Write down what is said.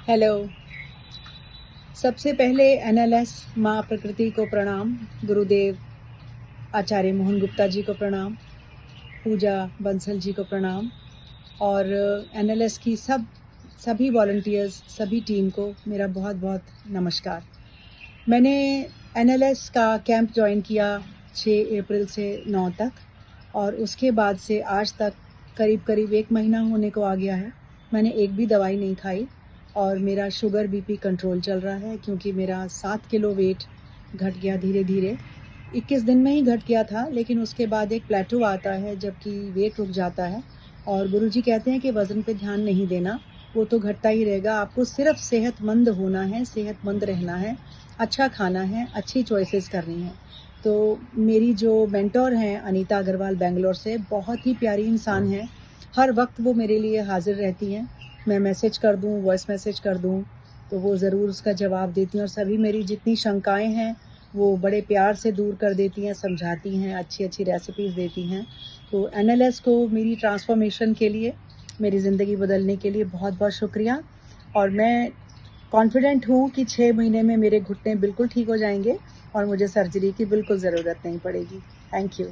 Hello. सबसे पहले NLS माँ प्रकृति को प्रणाम, गुरुदेव आचार्य मोहन गुप्ता जी को प्रणाम, पूजा बंसल जी को प्रणाम और एनएलएस की सभी वॉलंटियर्स, सभी टीम को मेरा बहुत बहुत नमस्कार। मैंने एनएलएस का कैंप ज्वाइन किया 6 अप्रैल से 9 तक और उसके बाद से आज तक करीब 1 महीना होने को आ गया है। मैंने एक भी दवाई नहीं खाई और मेरा शुगर बीपी कंट्रोल चल रहा है क्योंकि मेरा 7 किलो वेट घट गया धीरे-धीरे। 21 दिन में ही घट गया था, लेकिन उसके बाद एक प्लेटो आता है जबकि वेट रुक जाता है और गुरुजी कहते हैं कि वज़न पे ध्यान नहीं देना, वो तो घटता ही रहेगा। आपको सिर्फ़ सेहतमंद होना है, सेहतमंद रहना है, अच्छा खाना है, अच्छी चॉइसेस करनी है। तो मेरी जो मेंटर हैं अनीता अग्रवाल बैंगलोर से, बहुत ही प्यारी इंसान हैं। हर वक़्त वो मेरे लिए हाज़िर रहती हैं। मैं मैसेज कर दूँ, वॉइस मैसेज कर दूँ, तो वो ज़रूर उसका जवाब देती हैं और सभी मेरी जितनी शंकाएँ हैं, वो बड़े प्यार से दूर कर देती हैं, समझाती हैं, अच्छी-अच्छी रेसिपीज़ देती हैं। तो एनएलएस को मेरी ट्रांसफ़ॉर्मेशन के लिए, मेरी ज़िंदगी बदलने के लिए बहुत-बहुत शुक्रिया और मैं कॉन्फिडेंट हूँ कि 6 महीने में मेरे घुटने बिल्कुल ठीक हो जाएँगे और मुझे सर्जरी की बिल्कुल ज़रूरत नहीं पड़ेगी। Thank you.